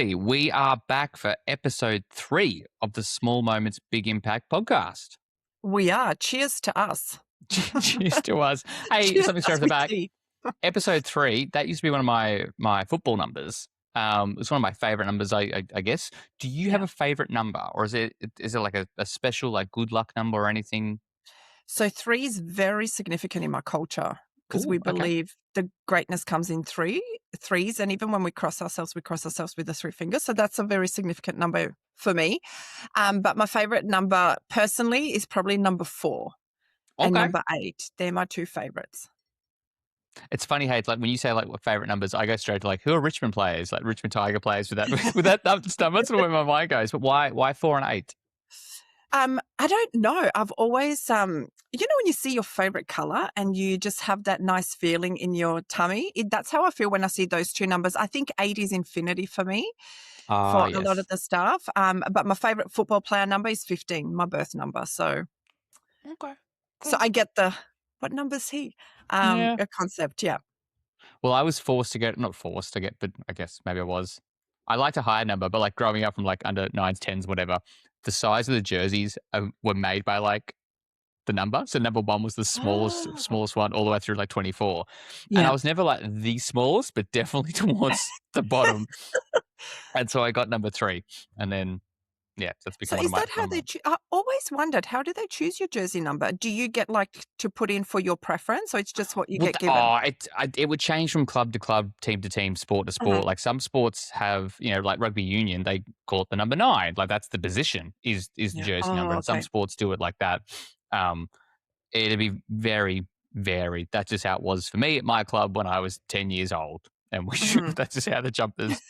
everybody. We are back for episode 3 of the Small Moments Big Impact podcast. We are. Cheers to us. Cheers to us. Hey, Cheers something straight us off the with back. tea. Episode 3, that used to be one of my football numbers. It's one of my favorite numbers, I guess. Do you have a favorite number, or is it like a special, like, good luck number or anything? So 3 is very significant in my culture because we Ooh, okay. believe the greatness comes in threes. And even when we cross ourselves with the 3 fingers. So that's a very significant number for me. But my favorite number personally is probably number 4 and Okay. number 8. They're my 2 favorites. It's funny how it's like when you say like what favorite numbers, I go straight to like who are Richmond players, like Richmond Tiger players with that with that number stuff. That's where my mind goes. But why 4 and 8? I don't know. I've always, when you see your favorite color and you just have that nice feeling in your tummy, that's how I feel when I see those 2 numbers. I think 8 is infinity for me for a lot Yes. of the stuff. But my favorite football player number is 15, my birth number. So Okay. I get what number's he? Yeah. A concept. Yeah. Well, I was not forced to get, but I guess maybe I was. I liked a higher number, but like growing up from like under 9s, 10s, whatever, the size of the jerseys were made by like the number. So number 1 was the smallest one all the way through like 24. And I Yeah. was never like the smallest, but definitely towards the bottom. And so I got number 3. And then, yeah, that's So become one of is my, that how they I always wondered, how do they choose your jersey number? Do you get like to put in for your preference or it's just what you well, get given? it would change from club to club, team to team, sport to sport. Mhm. Like some sports have, like rugby union, they call it the number 9. Like that's the position is the Yeah. jersey number. Oh, And some okay. sports do it like that. Um, it'd be very varied. That's just how it was for me at my club when I was 10 years old. And Mhm. that's just how the jumpers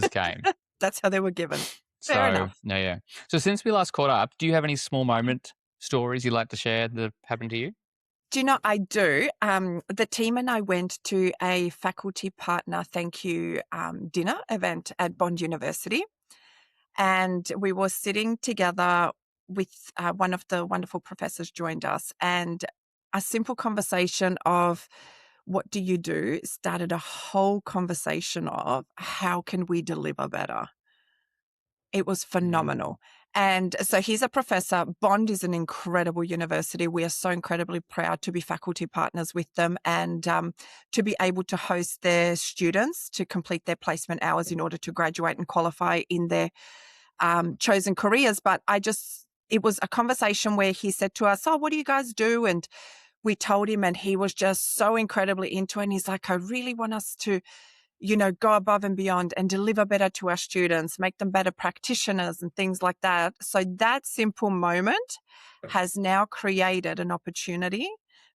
came. That's how they were given. Fair So, enough. no, yeah. So since we last caught up, do you have any small moment stories you'd like to share that happened to you? Do you know, I do. The team and I went to a faculty partner thank you dinner event at Bond University. And we were sitting together with one of the wonderful professors joined us. And a simple conversation of what do you do started a whole conversation of how can we deliver better? It was Mm. phenomenal. And so he's a professor. Bond is an incredible university. We are so incredibly proud to be faculty partners with them and to be able to host their students to complete their placement hours in order to graduate and qualify in their chosen careers. But it was a conversation where he said to us, "Oh, what do you guys do?" And we told him, and he was just so incredibly into it. And he's like, "I really want us to go above and beyond and deliver better to our students, make them better practitioners and things like that." So that simple moment has now created an opportunity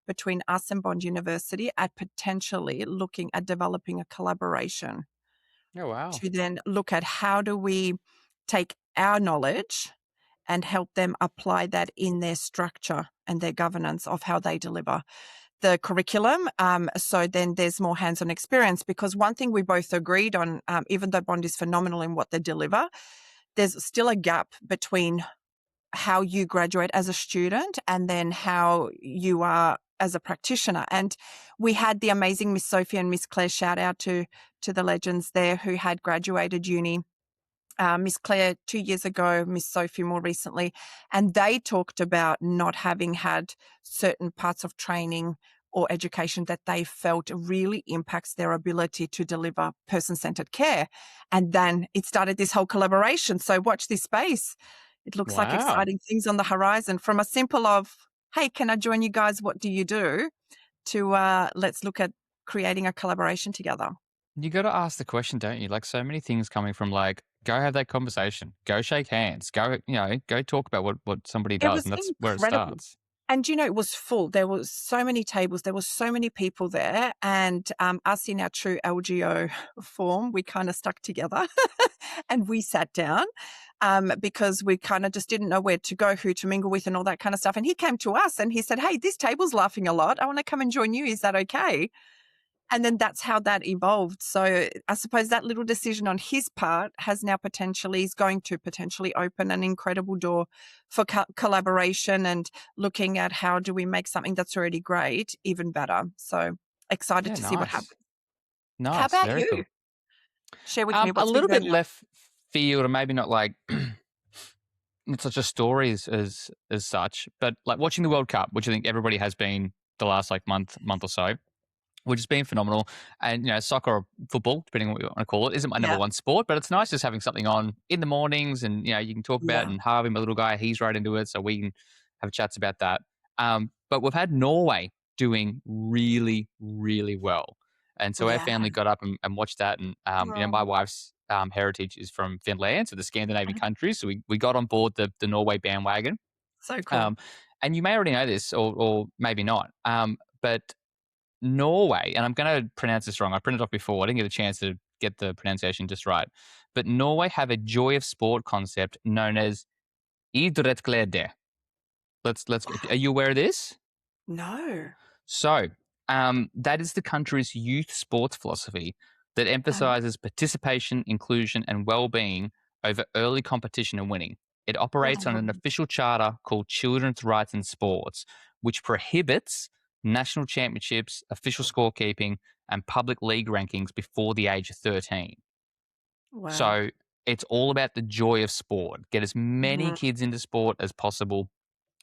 between us and Bond University at potentially looking at developing a collaboration Oh, wow. to then look at how do we take our knowledge and help them apply that in their structure and their governance of how they deliver the curriculum. So then there's more hands-on experience because one thing we both agreed on, even though Bond is phenomenal in what they deliver, there's still a gap between how you graduate as a student and then how you are as a practitioner. And we had the amazing Miss Sophie and Miss Claire, shout out to the legends there who had graduated uni. Miss Claire 2 years ago, Miss Sophie more recently, and they talked about not having had certain parts of training or education that they felt really impacts their ability to deliver person-centered care. And then it started this whole collaboration. So watch this space. It looks like Wow. exciting things on the horizon from a simple of, "Hey, can I join you guys? What do you do?" to let's look at creating a collaboration together. You got to ask the question, don't you? Like so many things coming from like, go have that conversation, go shake hands, go talk about what somebody It does. was And that's where it incredible. starts. And, it was full. There was so many tables. There were so many people there. And us in our true LGO form, we kind of stuck together and we sat down because we kind of just didn't know where to go, who to mingle with and all that kind of stuff. And he came to us and he said, "Hey, this table's laughing a lot. I want to come and join you. Is that okay?" And then that's how that evolved. So I suppose that little decision on his part is going to potentially open an incredible door for collaboration and looking at how do we make something that's already great even better. So excited Yeah, to see what nice. happens. How Nice. about Very you? cool. Share with me A what's been little bit going on. field, or maybe not like it's such a story as such, but like watching the World Cup, which I think everybody has been the last like month or so, which has been phenomenal. And soccer or football, depending on what you want to call it, isn't my number Yeah. one sport, but it's nice just having something on in the mornings, and you can talk about. Yeah. And Harvey, my little guy, he's right into it, so we can have chats about that. But we've had Norway doing really, really well, and so our Yeah. family got up and watched that. And my Oh, wife's heritage is from Finland, so the Scandinavian mhm. countries. So we got on board the Norway bandwagon. So cool. Um, and you may already know this, or maybe not. But Norway, and I'm going to pronounce this wrong. I printed it off before. I didn't get a chance to get the pronunciation just right. But Norway have a joy of sport concept known as idrettsglede. Let's. Are you aware of this? No. So, that is the country's youth sports philosophy that Oh, emphasizes participation, inclusion, and well-being over early competition and winning. It operates on oh, an official charter called Children's Rights in Sports, which prohibits national championships, official scorekeeping, and public league rankings before the age of 13. wow. So it's all about the joy of sport. Get as many Mhm. kids into sport as possible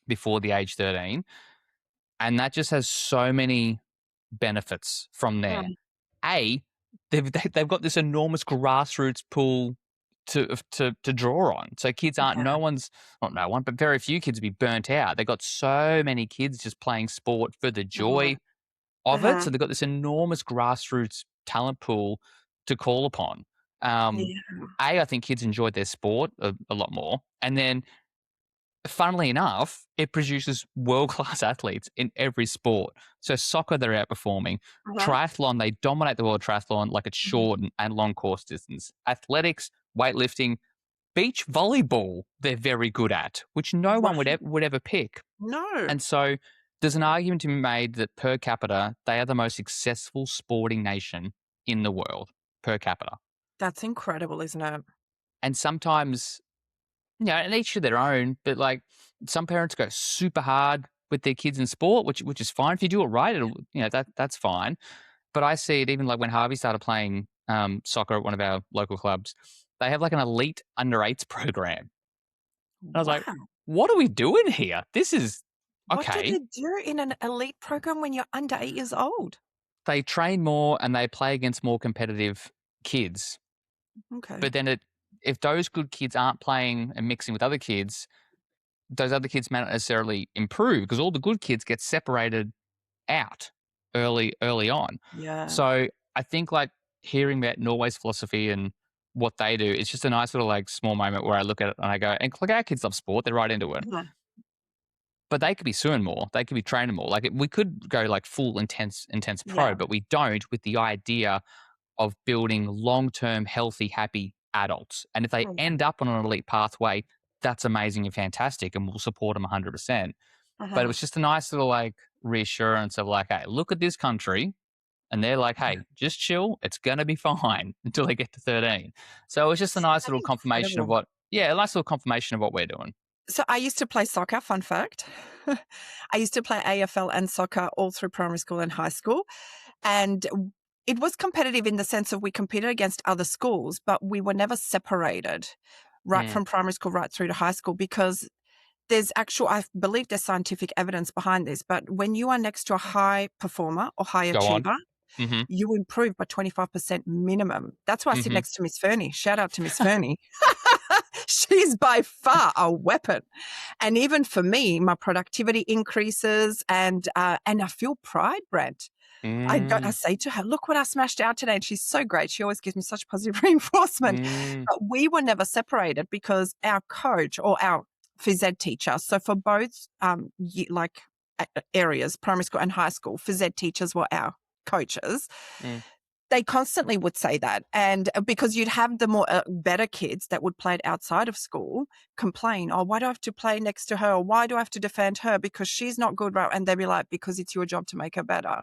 before the age 13. And that just has so many benefits from there. Mm, A, they've got this enormous grassroots pool to draw on. So kids aren't yeah. no one's not no one, but very few kids will be burnt out. They've got so many kids just playing sport for the Mhm. joy of it. Uh-huh. So they've got this enormous grassroots talent pool to call upon. Um, Yeah. I think kids enjoyed their sport a lot more. And then funnily enough, it produces world class athletes in every sport. So soccer, they're outperforming. Uh-huh. Triathlon, they dominate the world triathlon like it's Mhm. short and long course distance. Athletics, weightlifting, beach volleyball, they're very good at, which no one Wow. would ever pick. No. And so there's an argument to be made that per capita, they are the most successful sporting nation in the world per capita. That's incredible, isn't it? And sometimes and each to their own, but like some parents go super hard with their kids in sport, which is fine. If you do it right, it'll that's fine. But I see it even like when Harvey started playing soccer at one of our local clubs, they have like an elite under eights program. And I was like, Wow. what are we doing here? This is What do okay. they do in an elite program when you're under 8 years old? They train more and they play against more competitive kids. Okay. But then if those good kids aren't playing and mixing with other kids, those other kids may not necessarily improve because all the good kids get separated out early on. Yeah. So I think like hearing about Norway's philosophy and what they do, it's just a nice little like small moment where I look at it and I go, and look, our kids love sport, they're right into it. Uh-huh. But they could be suing more. They could be training more. Like we could go like full intense pro, Yeah. but we don't with the idea of building long-term, healthy, happy adults. And if they Oh, end up on an elite pathway, that's amazing and fantastic, and we'll support them 100%. But it uh-huh. was just a nice little like reassurance of like, hey, look at this country. And they're like, Yeah. hey, just chill. It's going to be fine until they get to 13. So it was just a nice That's little confirmation of incredible. a nice little confirmation of what we're doing. So I used to play soccer, fun fact. I used to play AFL and soccer all through primary school and high school. And it was competitive in the sense of we competed against other schools, but we were never separated right Mm. from primary school right through to high school because I believe there's scientific evidence behind this, but when you are next to a high performer or high Go on. achiever, Mm-hmm. you improve by 25% minimum. That's why I sit Mm-hmm. next to Miss Fernie. Shout out to Miss Fernie. She's by far a weapon. And even for me, my productivity increases and I feel pride, Brent. I Mm, say to her, "Look what I smashed out today," and she's so great. She always gives me such positive reinforcement. mm, But we were never separated because our coach or our phys ed teacher, so for both, areas, primary school and high school, phys ed teachers were our coaches. mm, They constantly would say that, and because you'd have the more better kids that would play it outside of school complain, "Oh, why do I have to play next to her? Or why do I have to defend her because she's not good?" Right? And they'd be like, "Because it's your job to make her better."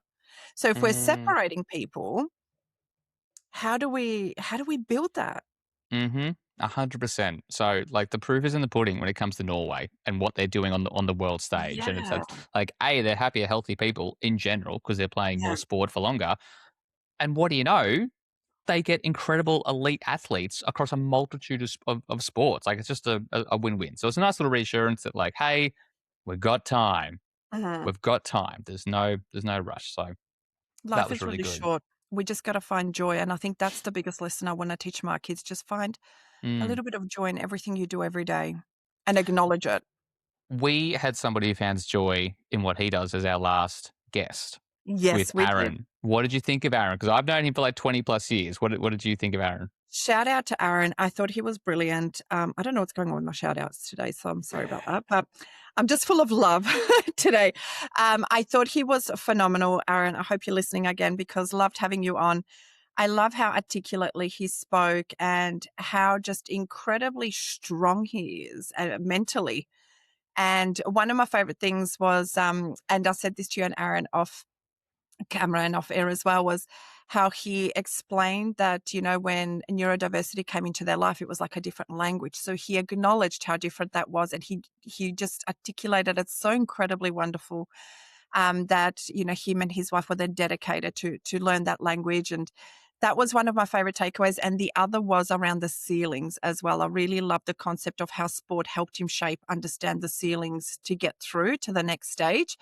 So if we're mm, separating people, how do we build that? mm-hmm. 100%. So like the proof is in the pudding when it comes to Norway and what they're doing on the world stage. And it's Yeah, like they're happier, healthy people in general because they're playing yeah, more sport for longer. And what do you know? they get incredible elite athletes across a multitude of sports. Like, it's just a win-win. So it's a nice little reassurance that, like, hey, we've got time. Mhm. We've got time. There's no rush. So that Life was is really really good. short. We just gotta find joy, and I think that's the biggest lesson I wanna teach my kids. Just find a Mm. little bit of joy in everything you do every day and acknowledge it. We had somebody who finds joy in what he does as our last guest with Yes, we did. Aaron. What did you think of Aaron? Because I've known him for like 20 plus years. What did you think of Aaron? Shout out to Aaron. I thought he was brilliant. I don't know what's going on with my shout outs today, so I'm sorry about that, but I'm just full of love today. I thought he was phenomenal, Aaron. I hope you're listening again because loved having you on. I love how articulately he spoke and how just incredibly strong he is mentally. And one of my favorite things was, and I said this to you and Aaron off camera and off air as well, was how he explained that, when neurodiversity came into their life, it was like a different language. So he acknowledged how different that was, and he just articulated it so incredibly wonderful, that him and his wife were then dedicated to learn that language. And that was one of my favorite takeaways. And the other was around the ceilings as well. I really loved the concept of how sport helped him shape, understand the ceilings to get through to the next stage.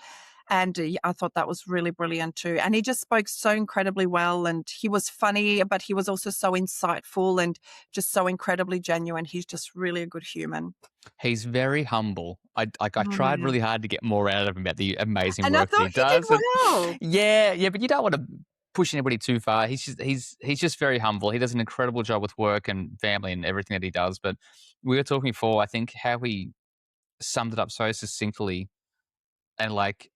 And I thought that was really brilliant too. And he just spoke so incredibly well. And he was funny, but he was also so insightful and just so incredibly genuine. He's just really a good human. He's very humble. I tried Mm. really hard to get more out of him about the amazing And I work that thought he he did does. And well. yeah, but you don't want to push anybody too far. He's just very humble. He does an incredible job with work and family and everything that he does. But we were talking before, I think how he summed it up so succinctly and like,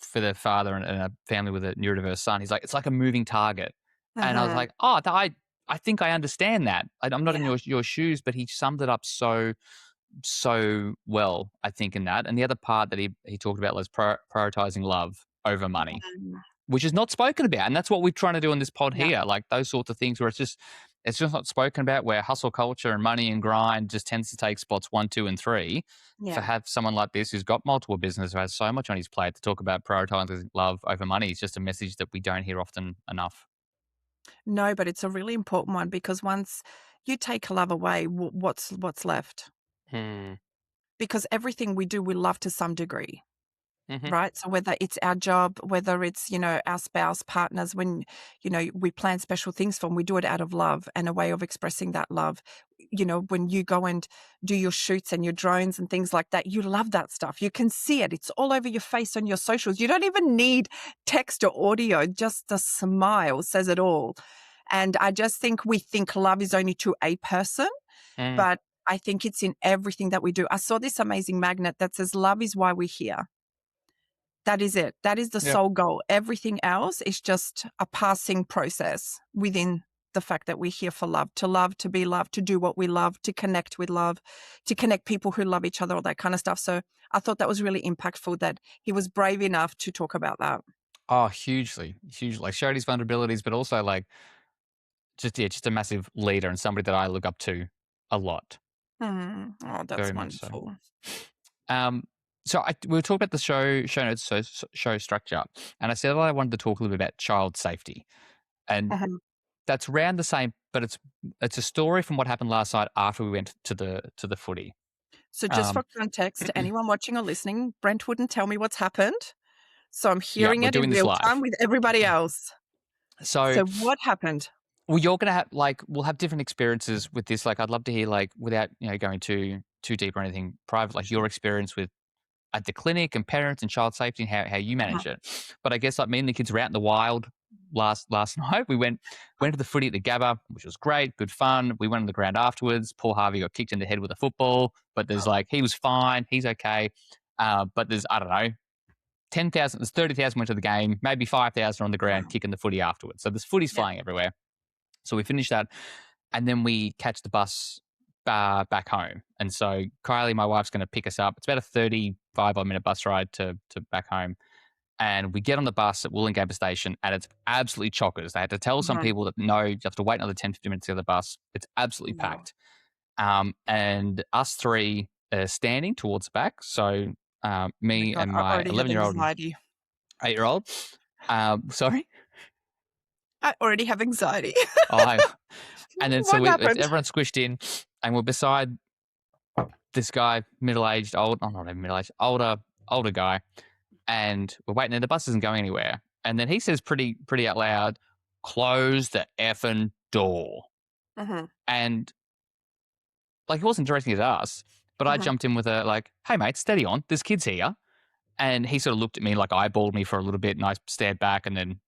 for the father and a family with a neurodiverse son, he's like, it's like a moving target. And I was Mhm. like, oh, I think I understand that. I'm not Yeah. in your shoes, but he summed it up so well, I think, in that. And the other part that he talked about was prioritizing love over money, Mm. which is not spoken about. And that's what we're trying to do on this pod Yeah. here. Like those sorts of things where it's just not spoken about, where hustle culture and money and grind just tends to take spots one, two, and three. To Yeah. have someone like this who's got multiple businesses, who has so much on his plate, to talk about prioritizing love over money is just a message that we don't hear often enough. No, but it's a really important one because once you take love away, what's left? Hmm. Because everything we do, we love to some degree. Hmm. Right? So whether it's our job, whether it's, our spouse, partners, when, we plan special things for them, we do it out of love and a way of expressing that love. When you go and do your shoots and your drones and things like that, you love that stuff. You can see it. It's all over your face on your socials. You don't even need text or audio. Just a smile says it all. And I just think we think love is only to a person, Mm. but I think it's in everything that we do. I saw this amazing magnet that says love is why we're here. That is it. That is the Yeah. sole goal. Everything else is just a passing process within the fact that we're here for love, to be loved, to do what we love, to connect with love, to connect people who love each other, all that kind of stuff. So I thought that was really impactful that he was brave enough to talk about that. Oh, hugely, hugely. Like showed his vulnerabilities, but also like just a massive leader and somebody that I look up to a lot, Oh, very that's much so. wonderful. Um, so we were talking about the show notes, show structure, and I said that I wanted to talk a little bit about child safety, and Mhm. that's around the same, but it's a story from what happened last night after we went to the footy. So just for Um, context, to anyone watching or listening, Brent wouldn't tell me what's happened. So I'm yeah, hearing we're it in doing this real time live. with everybody else. So So what happened? well, you're gonna have like we'll have different experiences with this. Like I'd love to hear like without going too deep or anything private, like your Sure. experience with at the clinic and parents and child safety and how you Uh-huh. manage it. But I guess like me and the kids were out in the wild last night. We went to the footy at the Gabba, which was great, good fun. We went on the ground afterwards. Poor Harvey got kicked in the head with a football, but there's like he was fine, he's okay. But there's I don't know 10,000, there's 30,000 went to the game, maybe 5,000 on the ground Wow. kicking the footy afterwards. So there's footies Yeah. flying everywhere. So we finished that, and then we catch the bus back home. And so Kylie, my wife's going to pick us up. It's about a 35 odd minute bus ride to back home. And we get on the bus at Wollongabba Station, and it's absolutely chockers. They had to tell some Mhm. people that no, you have to wait another 10, 15 minutes to get the bus. It's absolutely Wow. packed. And us three are standing towards the back. So Oh my me god, and I my already have 11-year-old and anxiety. 8-year-old. Sorry. I already have anxiety. I and then so What it's happened? everyone squished in, and we're beside this guy, middle-aged, old, oh, not even middle-aged, older guy, and we're waiting, and the bus isn't going anywhere. And then he says pretty out loud, "Close the effing door." Mhm, And like he wasn't directing it at us, but I mhm, jumped in with a like, "Hey mate, steady on. There's kids here." And he sort of looked at me like eyeballed me for a little bit, and I stared back, and then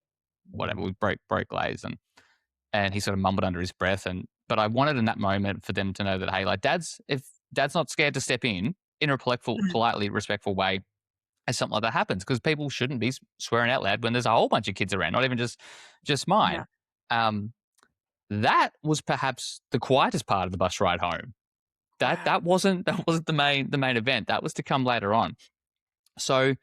whatever, we broke glaze, and he sort of mumbled under his breath. And but I wanted in that moment for them to know that, hey, like if dad's not scared to step in a mhm. politely respectful way, as something like that happens, because people shouldn't be swearing out loud when there's a whole bunch of kids around, not even just Yeah. mine. Um, that was perhaps the quietest part of the bus ride home. Wow. That wasn't the main event. That was to come later on. So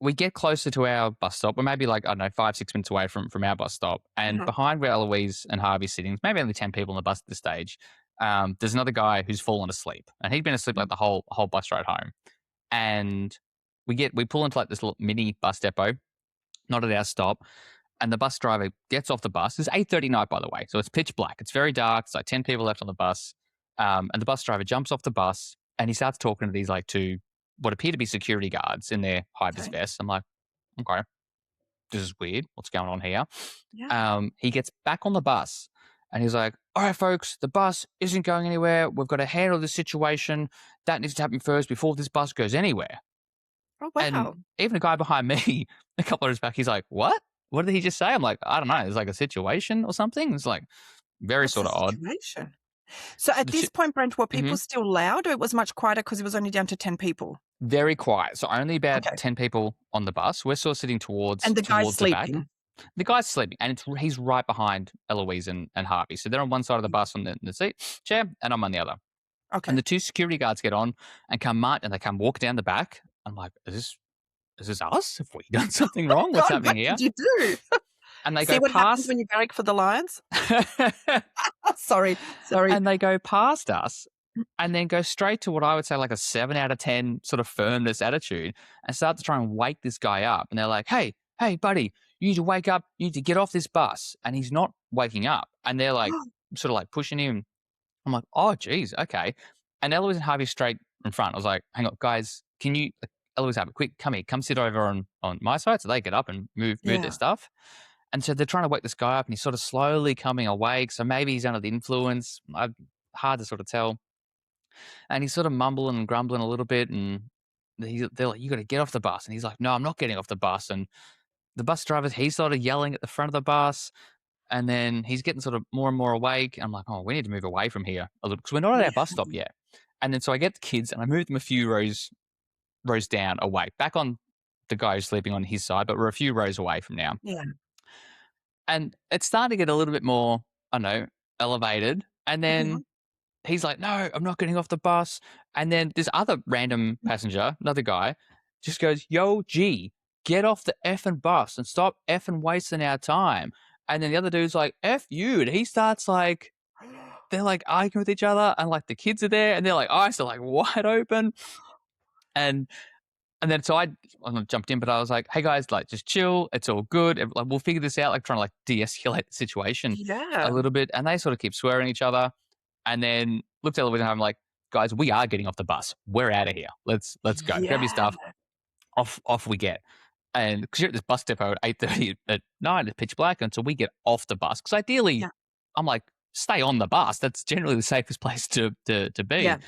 we get closer to our bus stop. We're maybe like, I don't know, 5, 6 minutes away from our bus stop. And Mhm, behind where Eloise and Harvey's sitting, maybe only 10 people on the bus at this stage, there's another guy who's fallen asleep. And he'd been asleep mhm. like the whole bus ride home. And we pull into like this little mini bus depot, not at our stop. And the bus driver gets off the bus. It's 8:30 night, by the way. So it's pitch black. It's very dark. It's like 10 people left on the bus. And the bus driver jumps off the bus and he starts talking to these like two, what appear to be security guards in their high vis Okay. vests. I'm like, okay, this is weird. What's going on here? Yeah. He gets back on the bus and he's like, all right, folks, the bus isn't going anywhere. We've got to handle this situation. That needs to happen first before this bus goes anywhere. Oh, And wow. even the guy behind me, a couple of hours back, he's like, what? What did he just say? I'm like, I don't know. There's like a situation or something. It's like very What's sort the of odd. situation? So So at this point, Brent, were people Mhm. still loud or it was much quieter because it was only down to 10 people? Very quiet. So only about Okay. 10 people on the bus. We're sort of sitting And the guy's towards the back. sleeping? The guy's sleeping, and he's right behind Eloise and Harvey. So they're on one side of the bus on the seat chair, and I'm on the other. And Okay. the two security guards get on and they come walk down the back. I'm like, is this us? Have we done something wrong? What's God, happening what here? did you do? And they See go what happens past, when you barrack for the lions? Sorry, sorry. and they go past us, and then go straight to what I would say like a 7 out of 10 sort of firmness attitude, and start to try and wake this guy up. And they're like, hey, buddy, you need to wake up. You need to get off this bus. And he's not waking up. And they're like, sort of like pushing him. I'm like, oh, geez, okay. And Eloise and Harvey straight in front. I was like, hang on, guys, can you, Eloise, Harvey, quick, come here, come sit over on my side. So they get up and move their Yeah. stuff. And so they're trying to wake this guy up, and he's sort of slowly coming awake. So maybe he's under the influence. Hard to sort of tell. And he's sort of mumbling and grumbling a little bit. And they're like, you got to get off the bus. And he's like, no, I'm not getting off the bus. And the bus driver, he's sort of yelling at the front of the bus. And then he's getting sort of more and more awake. I'm like, oh, we need to move away from here a little because we're not at Yeah. our bus stop yet. And then so I get the kids and I move them a few rows down away, back on the guy who's sleeping on his side, but we're a few rows away from now. Yeah. And it's starting to get a little bit more, I don't know, elevated. And Mhm. then he's like, no, I'm not getting off the bus. And then this other random passenger, another guy, just goes, yo, G, get off the effing bus and stop effing wasting our time. And then the other dude's like, F you. And he starts like, they're like arguing with each other. And like the kids are there and they're like, eyes are like wide open. And and then so I not jumped in, but I was like, hey guys, like just chill. It's all good. Like we'll figure this out, like trying to like de-escalate the situation a Yeah. little bit. And they sort of keep swearing at each other. And then looked at the window and I'm like, guys, we are getting off the bus. We're out of here. Let's go. Grab your Yeah. stuff. Off we get. And because you're at this bus depot at 8:30 at night, it's pitch black, and so we get off the bus. Because ideally, Yeah. I'm like, stay on the bus. That's generally the safest place to be. Yeah.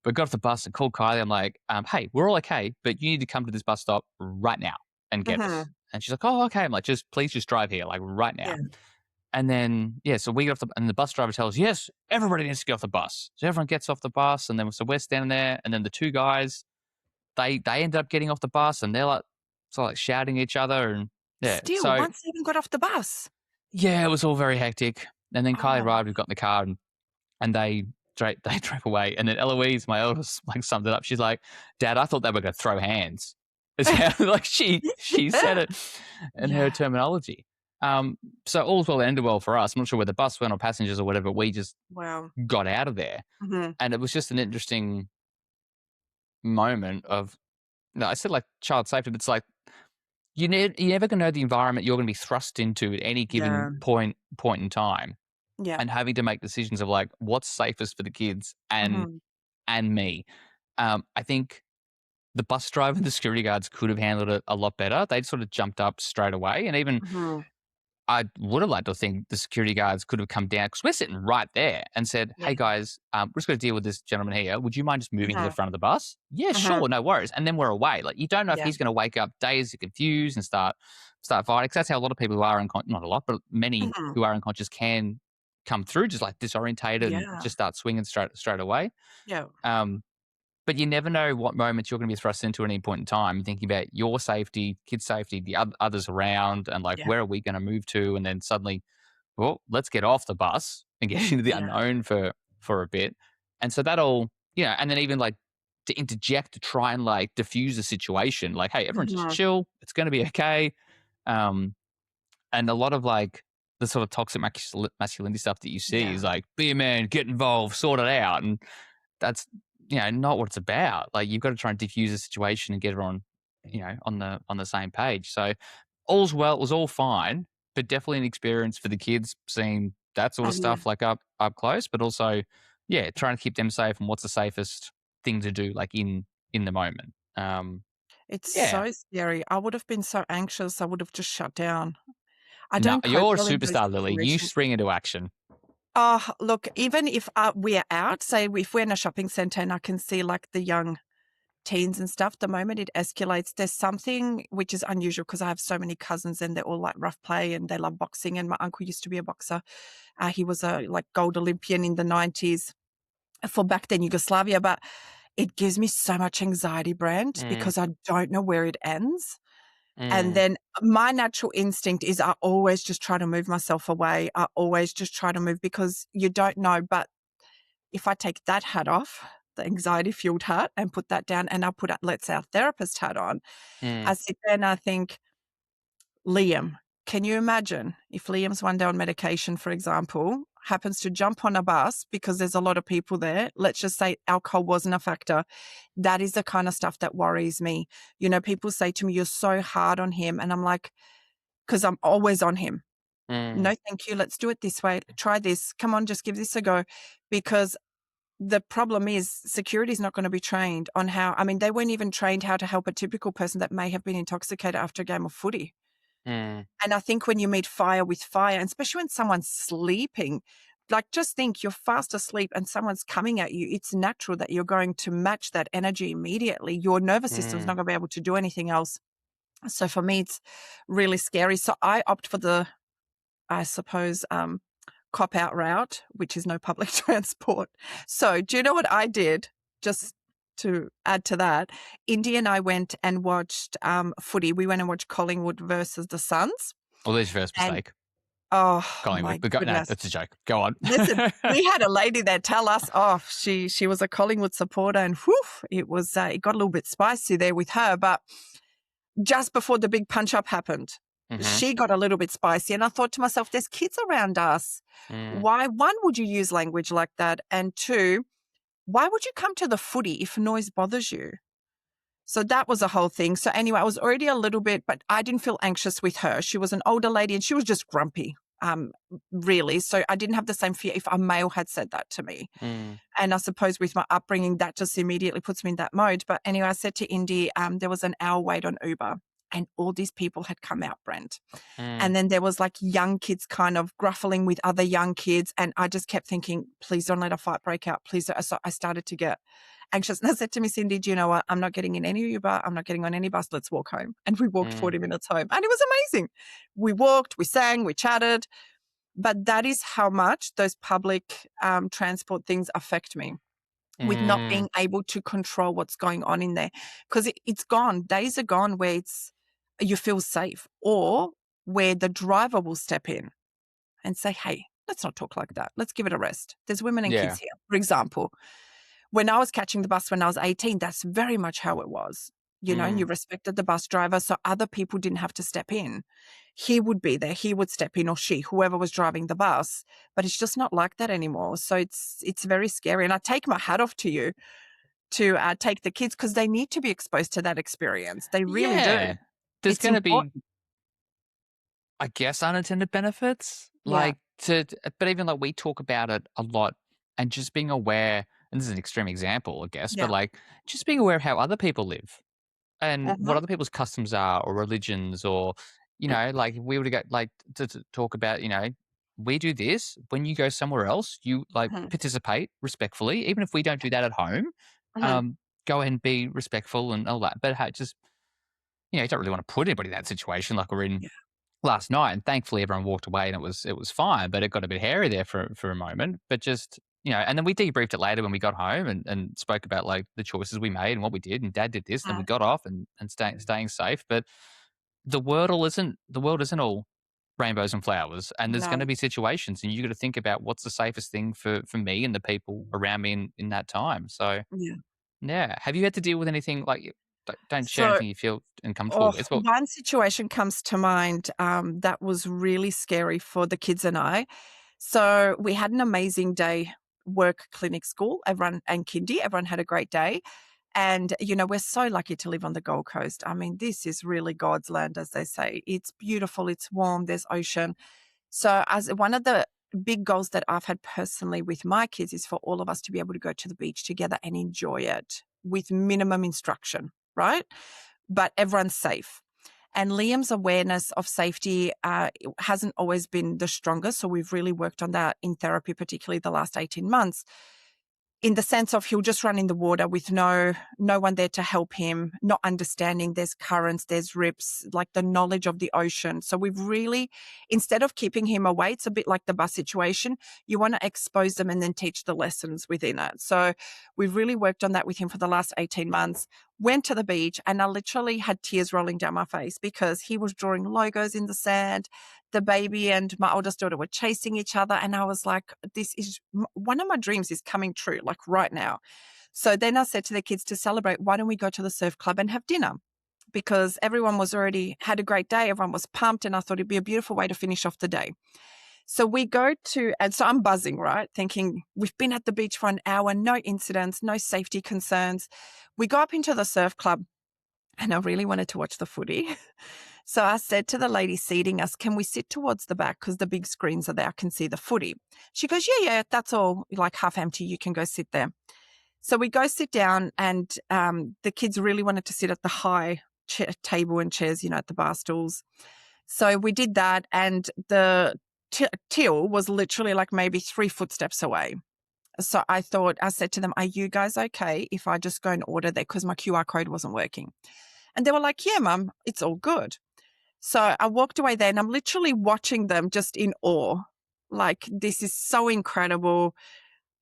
But got off the bus and called Kylie. I'm like, hey, we're all okay, but you need to come to this bus stop right now and get us. Mhm. And she's like, oh, okay. I'm like, please just drive here, like right now. Yeah. And then, yeah, so we get off and the bus driver tells, yes, everybody needs to get off the bus. So everyone gets off the bus. And then, so we're standing there. And then the two guys, they ended up getting off the bus and they're like, sort of like shouting at each other. And yeah, Still, so once they even got off the bus. yeah, it was all very hectic. And then Kylie Oh, arrived, we got in the car and they drove away. And then Eloise, my eldest, like summed it up. She's like, Dad, I thought they were going to throw hands. Is how like she said yeah. it in her Yeah. terminology. So all's well that ended well for us. I'm not sure where the bus went or passengers or whatever. We just Wow. got out of there. Mhm. And it was just an interesting moment of, no, I said like child safety, but it's like you're never gonna know the environment you're gonna be thrust into at any Yeah. given point in time, Yeah. and having to make decisions of, like, what's safest for the kids Mhm. and me. I think the bus driver and the security guards could have handled it a lot better. They'd sort of jumped up straight away, and even Mhm. I would have liked to think the security guards could have come down because we're sitting right there and said, Yeah. "Hey guys, we're just going to deal with this gentleman here. Would you mind just moving to the Mhm. front of the bus?" Yeah, Mhm. sure, no worries. And then we're away. Like you don't know if Yeah. he's going to wake up dazed, confused, and start fighting. 'Cause that's how a lot of people who are unconscious, not a lot, but many Mhm. who are unconscious can come through, just like disorientated and Yeah. just start swinging straight away. Yeah. Um, but you never know what moments you're going to be thrust into at any point in time, thinking about your safety, kids' safety, the others around, and like Yeah. where are we going to move to, and then suddenly, well, let's get off the bus and get into the Yeah. unknown for a bit. And so that'll, and then even like to interject to try and like diffuse the situation, like, hey, everyone just Mhm. chill, it's going to be okay. Um, and a lot of like the sort of toxic masculinity stuff that you see is Yeah. like, be a man, get involved, sort it out, and that's not what it's about. Like you've got to try and diffuse the situation and get everyone on the same page. So all's well, it was all fine, but definitely an experience for the kids seeing that sort of Mhm. stuff like up close, but also trying to keep them safe and what's the safest thing to do like in the moment. It's Yeah. so scary. I would have been so anxious, I would have just shut down. I No, don't cope you're a well in those superstar, Lily. You situations. spring into action. Oh, look, even if, we're out, say if we're in a shopping center and I can see, like, the young teens and stuff, the moment it escalates, there's something which is unusual because I have so many cousins and they're all, like, rough play and they love boxing, and my uncle used to be a boxer. He was a, like, gold Olympian in the '90s for back then Yugoslavia, but it gives me so much anxiety, Brent, Mm, because I don't know where it ends. And mm, then my natural instinct is I always just try to move myself away. I always just try to move because you don't know. But if I take that hat off, the anxiety fueled hat, and put that down, and I put, let's say, our therapist hat on, I mm, sit there and I think, Liam, can you imagine if Liam's one day on medication, for example, happens to jump on a bus because there's a lot of people there? Let's just say alcohol wasn't a factor. That is the kind of stuff that worries me. People say to me, "You're so hard on him." And I'm like, because I'm always on him. mm, "No, thank you. Let's do it this way. Try this. Come on, just give this a go." Because the problem is security is not going to be trained on how, I mean, they weren't even trained how to help a typical person that may have been intoxicated after a game of footy. mm, And I think when you meet fire with fire, and especially when someone's sleeping, like just think you're fast asleep and someone's coming at you, it's natural that you're going to match that energy immediately. Your nervous system's not mm, going to be able to do anything else. So for me, it's really scary. So I opt for the, I suppose, cop out route, which is no public transport. So do you know what I did? Just to add to that, Indy and I went and watched footy. We went and watched Collingwood versus the Suns. well, there's your first And mistake. oh Collingwood, my but no, goodness. that's a joke. Go on. Listen, we had a lady there tell us, oh, she was a Collingwood supporter, and whew, it was it got a little bit spicy there with her. But just before the big punch up happened, Mhm, she got a little bit spicy. And I thought to myself, there's kids around us. mm, Why, one, would you use language like that? And two, why would you come to the footy if noise bothers you? So that was a whole thing. So anyway, I was already a little bit, but I didn't feel anxious with her. She was an older lady and she was just grumpy, really. So I didn't have the same fear if a male had said that to me. mm, And I suppose with my upbringing, that just immediately puts me in that mode. But anyway, I said to Indy, there was an hour wait on Uber and all these people had come out, Brent. mm, And then there was like young kids kind of gruffling with other young kids. And I just kept thinking, please don't let a fight break out. Please don't. So I started to get anxious. And I said to Miss Cindy, do you know what? I'm not getting in any Uber. I'm not getting on any bus. Let's walk home. And we walked mm, 40 minutes home. And it was amazing. We walked, we sang, we chatted. But that is how much those public transport things affect me, with not mm, being able to control what's going on in there. Because it's gone. Days are gone where you feel safe, or where the driver will step in and say, hey, let's not talk like that. Let's give it a rest. There's women and kids yeah, here. For example, when I was catching the bus when I was 18, that's very much how it was. And mm, you respected the bus driver, so other people didn't have to step in. He would be there, he would step in, or she, whoever was driving the bus. But it's just not like that anymore. So it's very scary. And I take my hat off to you to take the kids, because they need to be exposed to that experience. They really yeah. do. there's It's going to be, important. I guess, unintended benefits. Yeah. But even like we talk about it a lot and just being aware, and this is an extreme example, I guess, but Yeah. like just being aware of how other people live and what Uh-huh. other people's customs are or religions or, like if we were to get like to talk about, we do this when you go somewhere else, you like Mhm. participate respectfully, even if we don't do that at home. Mhm. Um, go ahead and be respectful and all that. But just, you don't really want to put anybody in that situation like we're in Yeah. last night, and thankfully everyone walked away and it was fine, but it got a bit hairy there for a moment. But just, and then we debriefed it later when we got home and spoke about like the choices we made and what we did, and dad did this, and then we Mm. got off and staying safe. But the world isn't all rainbows and flowers, and there's No. going to be situations, and you got to think about what's the safest thing for me and the people around me in that time. So Yeah. yeah, have you had to deal with anything like don't share So, anything you feel uncomfortable with? Well, one situation comes to mind, that was really scary for the kids and I. So, we had an amazing day, work, clinic, school, everyone and kindy, everyone had a great day. And, we're so lucky to live on the Gold Coast. I mean, this is really God's land, as they say. It's beautiful, it's warm, there's ocean. So, as one of the big goals that I've had personally with my kids is for all of us to be able to go to the beach together and enjoy it with minimum instruction, right? But everyone's safe. And Liam's awareness of safety hasn't always been the strongest. So we've really worked on that in therapy, particularly the last 18 months, in the sense of he'll just run in the water with no one there to help him, not understanding there's currents, there's rips, like the knowledge of the ocean. So we've really, instead of keeping him away, it's a bit like the bus situation. You want to expose them and then teach the lessons within it. So we've really worked on that with him for the last 18 months. Went to the beach and I literally had tears rolling down my face because he was drawing logos in the sand. The baby and my oldest daughter were chasing each other. And I was like, this is one of my dreams is coming true, like right now. So then I said to the kids to celebrate, why don't we go to the surf club and have dinner? Because everyone was already had a great day. Everyone was pumped. And I thought it'd be a beautiful way to finish off the day. So we go to, and so I'm buzzing, right? Thinking we've been at the beach for an hour, no incidents, no safety concerns. We go up into the surf club and I really wanted to watch the footy. So I said to the lady seating us, can we sit towards the back? Because the big screens are there. I can see the footy. She goes, yeah, that's all like half empty. You can go sit there. So we go sit down and the kids really wanted to sit at the high table and chairs, at the bar stools. So we did that and the till was literally like maybe 3 footsteps away. So I said to them, are you guys okay if I just go and order there? Because my QR code wasn't working. And they were like, yeah, mum, it's all good. So I walked away there and I'm literally watching them just in awe. Like, this is so incredible.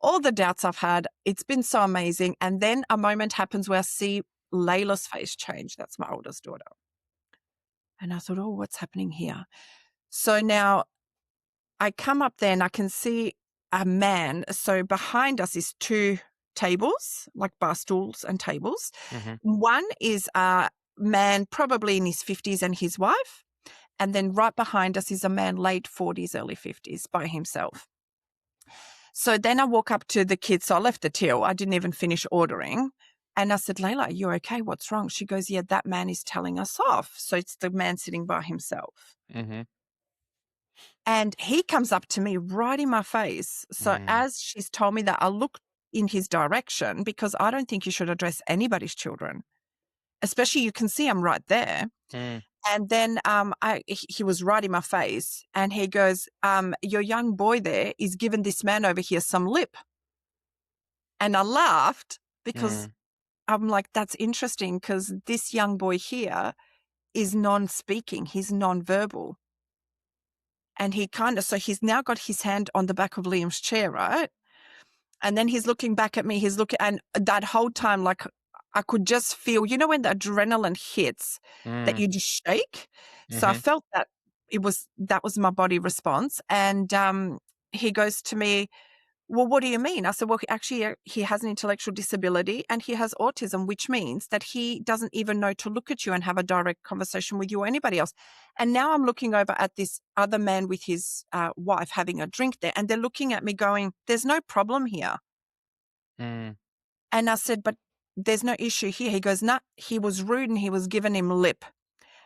All the doubts I've had, it's been so amazing. And then a moment happens where I see Layla's face change. That's my oldest daughter. And I thought, oh, what's happening here? So now I come up there and I can see a man. So behind us is 2 tables, like bar stools and tables. hmm One is a man probably in his 50s and his wife. And then right behind us is a man late 40s, early 50s by himself. So then I walk up to the kids. So I left the till. I didn't even finish ordering. And I said, Layla, are you okay? What's wrong? She goes, yeah, that man is telling us off. So it's the man sitting by himself. hmm And he comes up to me right in my face. So mm as she's told me that, I look in his direction because I don't think you should address anybody's children, especially you can see I'm right there. mm And then he was right in my face and he goes, your young boy there is giving this man over here some lip. And I laughed because mm I'm like, that's interesting because this young boy here is non-speaking. He's non-verbal. And so he's now got his hand on the back of Liam's chair, right? And then he's looking back at me. He's looking, and that whole time, like I could just feel, when the adrenaline hits, that mm you just shake. So I mhm, felt that was my body response. And he goes to me, well, what do you mean? I said, well, actually, he has an intellectual disability and he has autism, which means that he doesn't even know to look at you and have a direct conversation with you or anybody else. And now I'm looking over at this other man with his wife having a drink there, and they're looking at me going, there's no problem here. mm, And I said, but there's no issue here. He goes, nah, he was rude and he was giving him lip.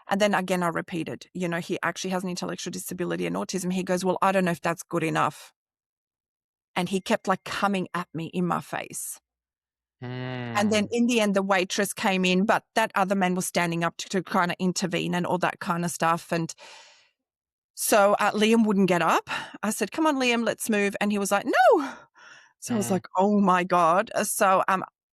And then again, I repeated, he actually has an intellectual disability and autism. He goes, well, I don't know if that's good enough. And he kept like coming at me in my face. And then Mm. in the end, the waitress came in, but that other man was standing up to kind of intervene and all that kind of stuff. And so Liam wouldn't get up. I said, come on, Liam, let's move. And he was like, no. So I was Mm. like, oh my God. So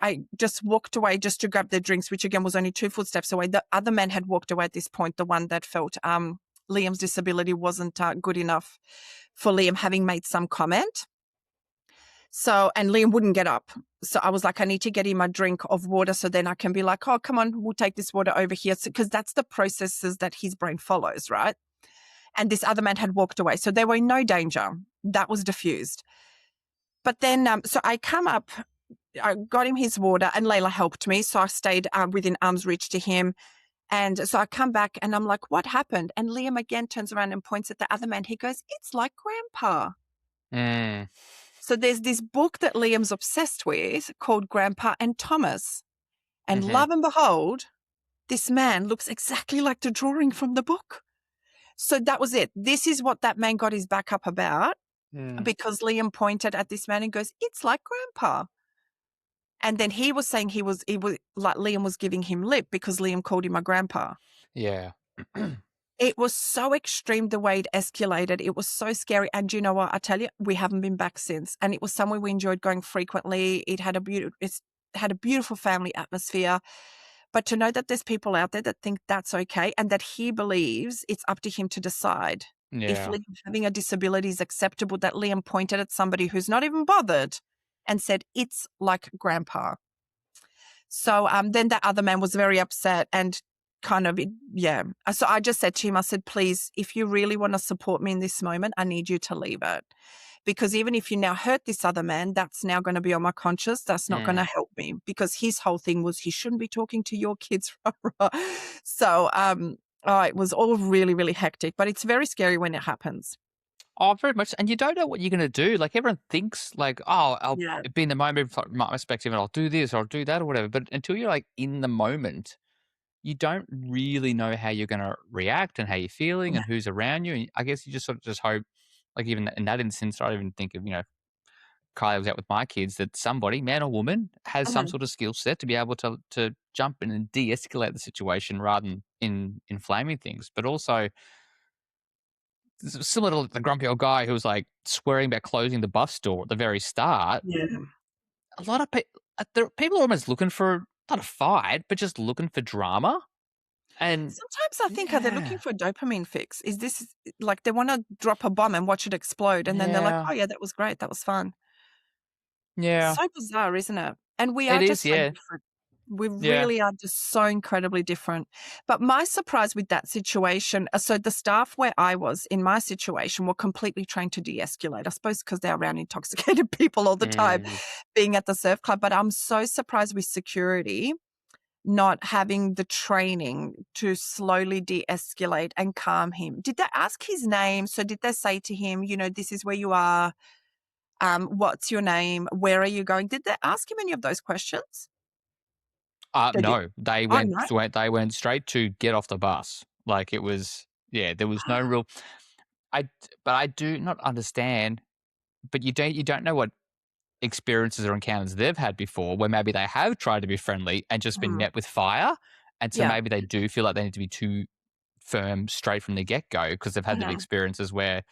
I just walked away just to grab their drinks, which again was only 2 footsteps away. The other man had walked away at this point, the one that felt Liam's disability wasn't good enough for Liam, having made some comment. So, and Liam wouldn't get up. So I was like, I need to get him a drink of water so then I can be like, oh, come on, we'll take this water over here. Because that's the processes that his brain follows, right? And this other man had walked away. So they were in no danger. That was diffused. But then, so I come up, I got him his water and Layla helped me. So I stayed within arm's reach to him. And so I come back and I'm like, what happened? And Liam again turns around and points at the other man. He goes, it's like grandpa. Mm. So there's this book that Liam's obsessed with called Grandpa and Thomas. And Mhm. lo and behold, this man looks exactly like the drawing from the book. So that was it. This is what that man got his back up about Mm. because Liam pointed at this man and goes, it's like grandpa. And then he was saying he was like Liam was giving him lip because Liam called him a grandpa. Yeah. It was so extreme the way it escalated. It was so scary. And you know what? I tell you, we haven't been back since. And it was somewhere we enjoyed going frequently. It's had a beautiful family atmosphere. But to know that there's people out there that think that's okay and that he believes it's up to him to decide if Yeah. Liam having a disability is acceptable, that Liam pointed at somebody who's not even bothered and said, it's like grandpa. So then that other man was very upset and kind of, yeah. So I just said to him, I said, please, if you really want to support me in this moment, I need you to leave it. Because even if you now hurt this other man, that's now going to be on my conscience. That's not going to Mm. help me because his whole thing was he shouldn't be talking to your kids. So it was all really, really hectic, but it's very scary when it happens. Oh, very much. And you don't know what you're gonna do. Like everyone thinks like, "Oh, I'll Yeah. be in the moment from my perspective and I'll do this or I'll do that or whatever." But until you're like in the moment, you don't really know how you're gonna react and how you're feeling Yeah. and who's around you. And I guess you just sort of just hope, like even in that instance, I even think of, Kylie was out with my kids that somebody, man or woman, has some Mhm. sort of skill set to be able to jump in and de-escalate the situation rather than in inflaming things. But also similar to the grumpy old guy who was like swearing about closing the bus door at the very start. Yeah. A lot of people are almost looking for not a fight, but just looking for drama. And Sometimes I think, are they looking yeah, for a dopamine fix? Is this like they want to drop a bomb and watch it explode, and then they're like, yeah, "Oh yeah, that was great, that was fun." yeah, So bizarre, isn't it? And we it are is. just so Yeah, different. We yeah, really are just so incredibly different. But my surprise with that situation, so the staff where I was in my situation were completely trained to de-escalate. I suppose because they're around intoxicated people all the time, mm. being at the surf club. But I'm so surprised with security not having the training to slowly de-escalate and calm him. Did they ask his name? So did they say to him, this is where you are, what's your name? Where are you going? Did they ask him any of those questions? They did. No, they Oh, no. went straight to get off the bus. Like it was, yeah, there was no real. I, but I do not understand. But you don't know what experiences or encounters they've had before where maybe they have tried to be friendly and just been Mhm. met with fire. And so Yeah. maybe they do feel like they need to be too firm straight from the get go because they've had the Mhm. experiences where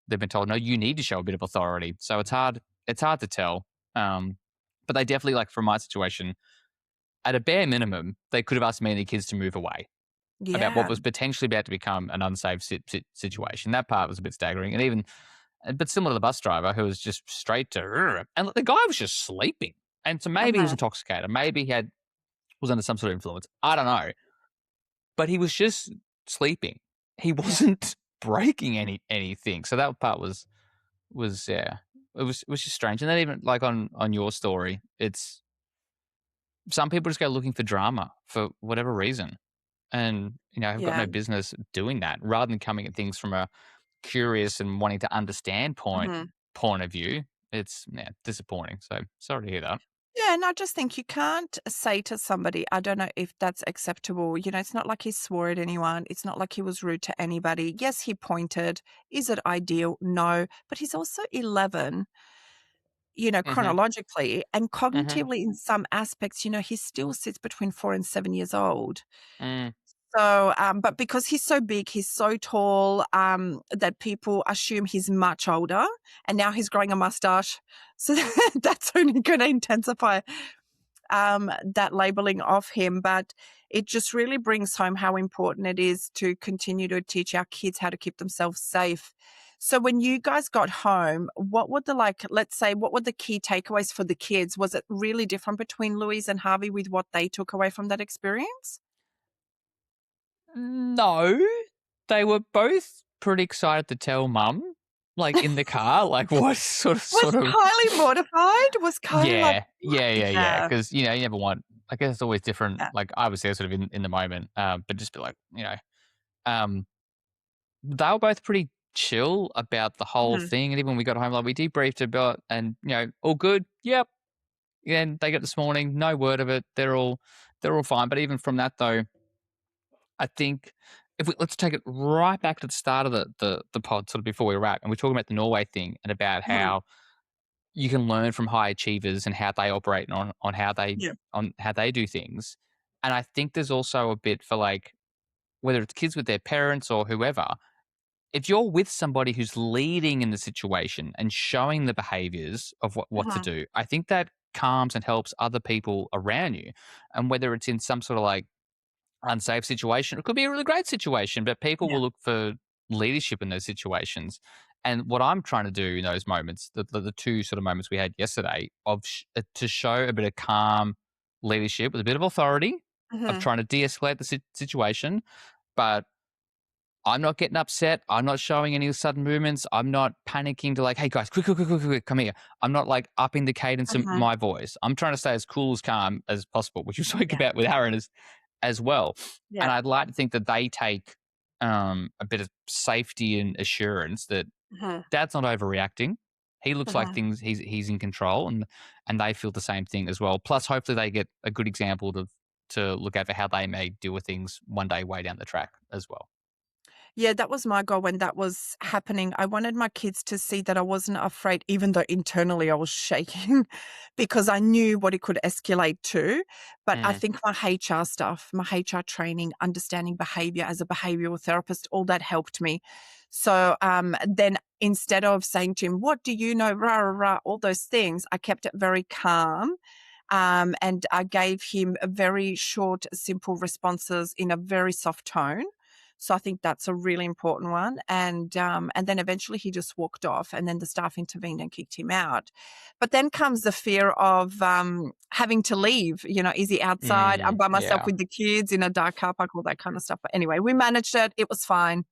they've been told, no, you need to show a bit of authority. So it's hard to tell. But they definitely, like from my situation, at a bare minimum, they could have asked me and the kids to move away about what Yeah. was potentially about to become an unsafe situation. That part was a bit staggering. And even, but similar to the bus driver who was just straight to, "Rrr," and the guy was just sleeping. And so maybe he was Mhm. intoxicated. Maybe was under some sort of influence. I don't know. But he was just sleeping. He Yeah. wasn't breaking anything. So that part was yeah. It was just strange. And then even like on your story, it's some people just go looking for drama for whatever reason. And have got Yeah. no business doing that rather than coming at things from a curious and wanting to understand point Mhm. point of view. It's, yeah, disappointing. So sorry to hear that. Yeah, and I just think you can't say to somebody, I don't know if that's acceptable. It's not like he swore at anyone. It's not like he was rude to anybody. Yes, he pointed. Is it ideal? No. But he's also 11, Mhm, chronologically and mhm, cognitively in some aspects, he still sits between 4 and 7 years old. mm. So, but because he's so big, he's so tall, that people assume he's much older, and now he's growing a mustache. So that's only going to intensify that labeling of him. But it just really brings home how important it is to continue to teach our kids how to keep themselves safe. So when you guys got home, what were let's say, what were the key takeaways for the kids? Was it really different between Louise and Harvey with what they took away from that experience? No, they were both pretty excited to tell mum, like, in the car, like, what Was sort of Kylie mortified? Was Kylie like, yeah, "What?" yeah, yeah, yeah. Yeah, Because you never want I guess it's always different, yeah. like, I was there sort of in the moment, but just be like, um, they were both pretty chill about the whole Mhm, thing, and even when we got home, like, we debriefed about and, "All good? Yep." And they got this morning, no word of it. They're all fine. But even from that though, I think if let's take it right back to the start of the pod, sort of before we wrap, and we're talking about the Norway thing and about mhm. how you can learn from high achievers and how they operate and Yeah. on how they do things. And I think there's also a bit for like whether it's kids with their parents or whoever, if you're with somebody who's leading in the situation and showing the behaviors of what to Mhm. do, I think that calms and helps other people around you. And whether it's in some sort of like unsafe situation, it could be a really great situation, but people Yeah. will look for leadership in those situations. And what I'm trying to do in those moments, the two sort of moments we had yesterday, to show a bit of calm leadership with a bit of authority, of Mhm. trying to de-escalate the situation, but I'm not getting upset. I'm not showing any sudden movements. I'm not panicking to like, hey guys, quick, quick, quick, quick, quick, come here. I'm not like upping the cadence of Mhm. my voice. I'm trying to stay as cool as calm as possible, which you spoke Yeah. about with Aaron as well. And Yeah. I'd like to think that they take a bit of safety and assurance that Mhm. dad's not overreacting. He looks like Mhm. things he's in control, and they feel the same thing as well. Plus, hopefully, they get a good example to look at for how they may deal with things one day way down the track as well. Yeah, that was my goal when that was happening. I wanted my kids to see that I wasn't afraid, even though internally I was shaking because I knew what it could escalate to. But I Mm. think my HR stuff, my HR training, understanding behavior as a behavioral therapist, all that helped me. So then instead of saying to him, "What do you know?" Rah, rah, rah, all those things, I kept it very calm. And I gave him a very short, simple responses in a very soft tone. So I think that's a really important one. And then eventually he just walked off, and then the staff intervened and kicked him out. But then comes the fear of having to leave. Is he outside? I'm by myself Yeah. with the kids in a dark car park, all that kind of stuff. But anyway, we managed it. It was fine.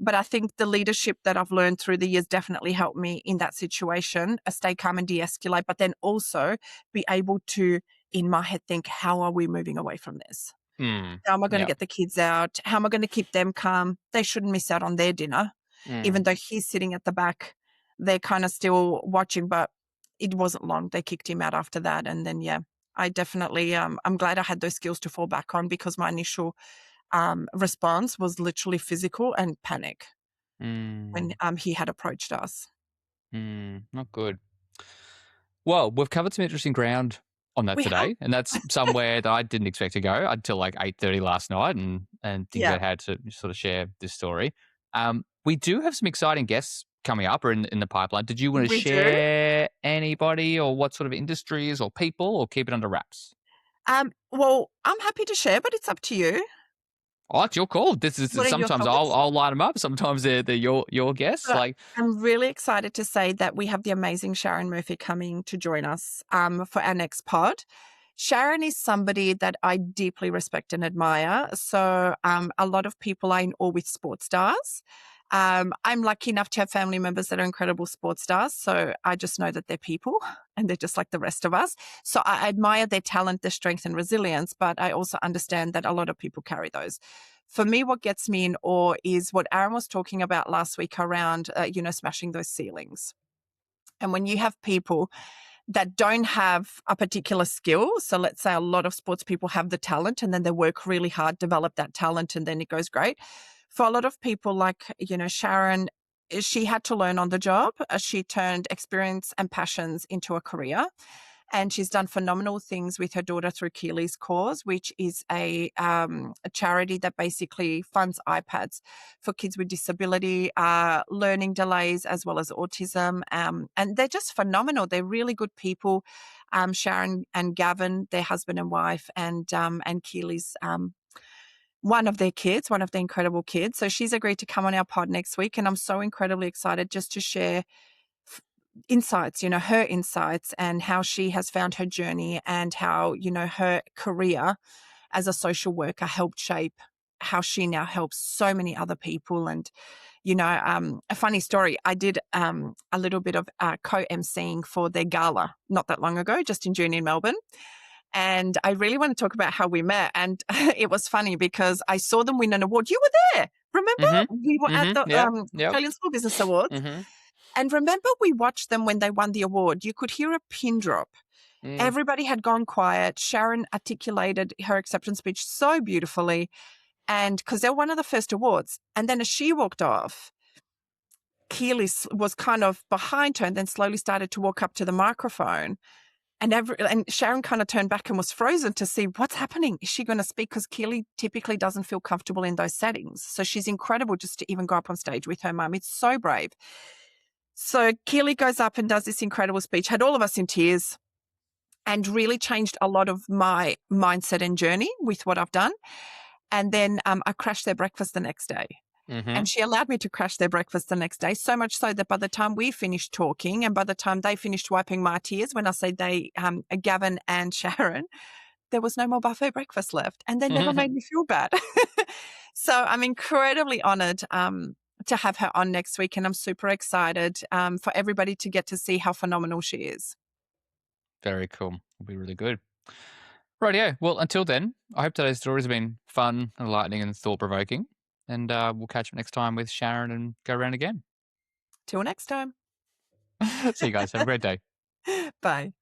But I think the leadership that I've learned through the years definitely helped me in that situation, stay calm and de-escalate, but then also be able to, in my head, think, how are we moving away from this? Mm. How am I going to Yep. get the kids out? How am I going to keep them calm? They shouldn't miss out on their dinner, Mm. even though he's sitting at the back. They're kind of still watching, but it wasn't long. They kicked him out after that. And then, yeah, I definitely, I'm glad I had those skills to fall back on because my initial response was literally physical and panic when Mm. he had approached us. Not good. Well, we've covered some interesting ground on that We have, today, and that's somewhere that I didn't expect to go until like 8:30 last night, and think yeah, about how to sort of share this story. We do have some exciting guests coming up or in the pipeline. Did you want to we do. share anybody or what sort of industries or people, or keep it under wraps? Well, I'm happy to share, but it's up to you. Oh, it's your call. This is What are your sometimes I'll thoughts? I'll line them up. Sometimes they're your guests. So Like, I'm really excited to say that we have the amazing Sharon Murphy coming to join us for our next pod. Sharon is somebody that I deeply respect and admire. So a lot of people are in awe with sports stars. I'm lucky enough to have family members that are incredible sports stars. So I just know that they're people and they're just like the rest of us. So I admire their talent, their strength, and resilience. But I also understand that a lot of people carry those. For me, what gets me in awe is what Aaron was talking about last week around, smashing those ceilings. And when you have people that don't have a particular skill. So let's say a lot of sports people have the talent and then they work really hard, develop that talent, and then it goes great. For a lot of people, like, Sharon, she had to learn on the job. She turned experience and passions into a career. And she's done phenomenal things with her daughter through Keely's Cause, which is a charity that basically funds iPads for kids with disability, learning delays, as well as autism. And they're just phenomenal. They're really good people. Sharon and Gavin, their husband and wife, and Keely's one of their kids, one of the incredible kids. So she's agreed to come on our pod next week, and I'm so incredibly excited just to share insights, her insights, and how she has found her journey, and how, her career as a social worker helped shape how she now helps so many other people. And, a funny story, I did a little bit of co-emceeing for their gala not that long ago, just in June in Melbourne. And I really want to talk about how we met. And it was funny because I saw them win an award. You were there. Remember? We were at the Yep. Yep. Australian Small Business Awards. And remember, we watched them when they won the award. You could hear a pin drop. Mm. Everybody had gone quiet. Sharon articulated her acceptance speech so beautifully. And because they're one of the first awards. And then as she walked off, Keely was kind of behind her and then slowly started to walk up to the microphone. And Sharon kind of turned back and was frozen to see what's happening. Is she going to speak? Because Keely typically doesn't feel comfortable in those settings. So she's incredible just to even go up on stage with her mum. It's so brave. So Keely goes up and does this incredible speech, had all of us in tears, and really changed a lot of my mindset and journey with what I've done. And then I crashed their breakfast the next day. And she allowed me to crash their breakfast the next day, so much so that by the time we finished talking and by the time they finished wiping my tears, when I say they, Gavin and Sharon, there was no more buffet breakfast left. And they never made me feel bad. So I'm incredibly honoured to have her on next week. And I'm super excited for everybody to get to see how phenomenal she is. Very cool. It'll be really good. Rightio. Well, until then, I hope today's stories have been fun, enlightening, and thought-provoking. And we'll catch up next time with Sharon and go around again. Till next time. See you guys. Have a great day. Bye.